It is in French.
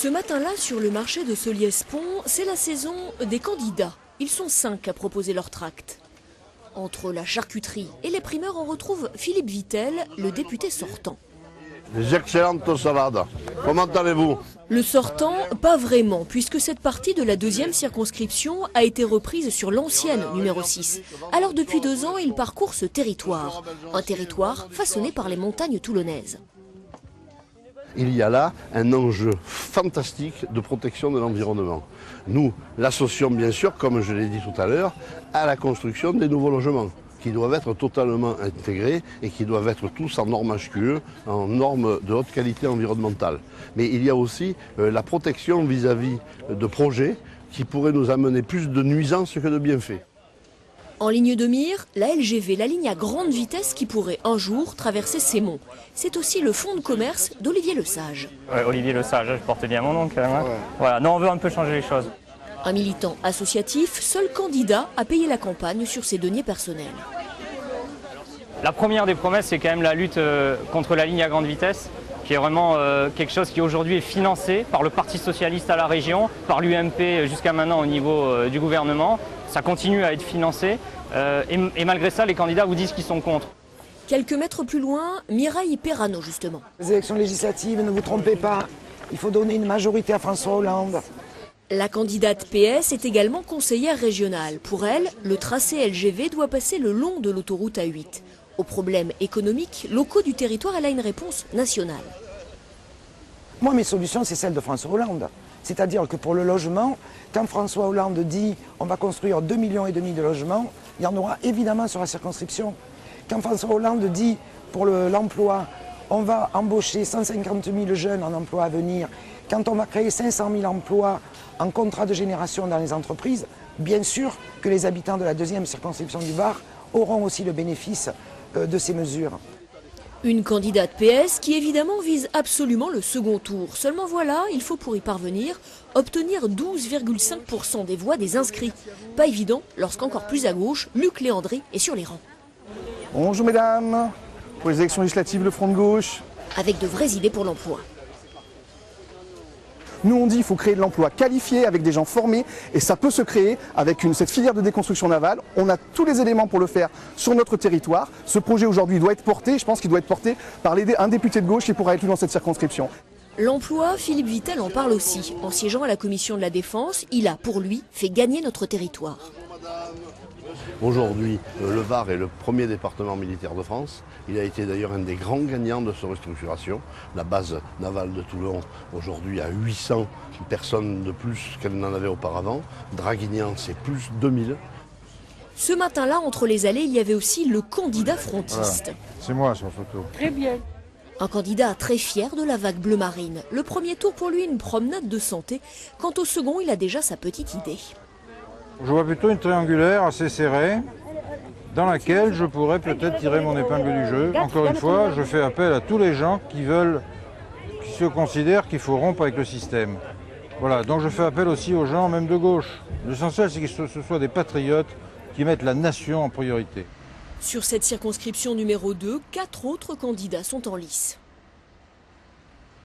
Ce matin-là, sur le marché de Solliès-Pont, c'est la saison des candidats. Ils sont 5 à proposer leur tract. Entre la charcuterie et les primeurs, on retrouve Philippe Vittel, le député sortant. Des excellentes salades. Comment allez-vous? Le sortant, pas vraiment, puisque cette partie de la 2e circonscription a été reprise sur l'ancienne numéro 6. Alors depuis 2 ans, il parcourt ce territoire. Un territoire façonné par les montagnes toulonnaises. Il y a là un enjeu fantastique de protection de l'environnement. Nous l'associons bien sûr, comme je l'ai dit tout à l'heure, à la construction des nouveaux logements, qui doivent être totalement intégrés et qui doivent être tous en normes HQE, en normes de haute qualité environnementale. Mais il y a aussi la protection vis-à-vis de projets qui pourraient nous amener plus de nuisances que de bienfaits. En ligne de mire, la LGV, la ligne à grande vitesse qui pourrait un jour traverser ces monts. C'est aussi le fonds de commerce d'Olivier Lesage. Ouais, Olivier Lesage, je porte bien mon nom quand même. Hein. Ouais. Voilà, non, on veut un peu changer les choses. Un militant associatif, seul candidat à payer la campagne sur ses deniers personnels. La première des promesses, c'est quand même la lutte contre la ligne à grande vitesse, qui est vraiment quelque chose qui aujourd'hui est financé par le Parti socialiste à la région, par l'UMP jusqu'à maintenant au niveau du gouvernement. Ça continue à être financé et malgré ça, les candidats vous disent qu'ils sont contre. Quelques mètres plus loin, Mireille Perrano justement. Les élections législatives, ne vous trompez pas, il faut donner une majorité à François Hollande. La candidate PS est également conseillère régionale. Pour elle, le tracé LGV doit passer le long de l'autoroute A8. Aux problèmes économiques, locaux du territoire, elle a une réponse nationale. Moi, mes solutions, c'est celle de François Hollande. C'est-à-dire que pour le logement, quand François Hollande dit on va construire 2,5 millions de logements, il y en aura évidemment sur la circonscription. Quand François Hollande dit pour l'emploi, on va embaucher 150 000 jeunes en emploi à venir, quand on va créer 500 000 emplois en contrat de génération dans les entreprises, bien sûr que les habitants de la 2e circonscription du Var auront aussi le bénéfice de ces mesures. Une candidate PS qui évidemment vise absolument le second tour. Seulement voilà, il faut pour y parvenir obtenir 12,5% des voix des inscrits. Pas évident lorsqu'encore plus à gauche, Luc Léandry est sur les rangs. Bonjour mesdames, pour les élections législatives, le Front de gauche. Avec de vraies idées pour l'emploi. Nous on dit qu'il faut créer de l'emploi qualifié avec des gens formés et ça peut se créer avec cette filière de déconstruction navale. On a tous les éléments pour le faire sur notre territoire. Ce projet aujourd'hui doit être porté, je pense qu'il doit être porté par un député de gauche qui pourra être élu dans cette circonscription. L'emploi, Philippe Vittel en parle aussi. En siégeant à la commission de la Défense, il a pour lui fait gagner notre territoire. Aujourd'hui, le Var est le premier département militaire de France. Il a été d'ailleurs un des grands gagnants de cette restructuration. La base navale de Toulon, aujourd'hui, a 800 personnes de plus qu'elle n'en avait auparavant. Draguignan, c'est plus 2000. Ce matin-là, entre les allées, il y avait aussi le candidat frontiste. Voilà. C'est moi sur la photo. Très bien. Un candidat très fier de la vague bleu marine. Le premier tour pour lui, une promenade de santé. Quant au second, il a déjà sa petite idée. Je vois plutôt une triangulaire assez serrée, dans laquelle je pourrais peut-être tirer mon épingle du jeu. Encore une fois, je fais appel à tous les gens qui se considèrent qu'il faut rompre avec le système. Voilà, donc je fais appel aussi aux gens, même de gauche. L'essentiel, c'est que ce soient des patriotes qui mettent la nation en priorité. Sur cette circonscription numéro 2, 4 autres candidats sont en lice.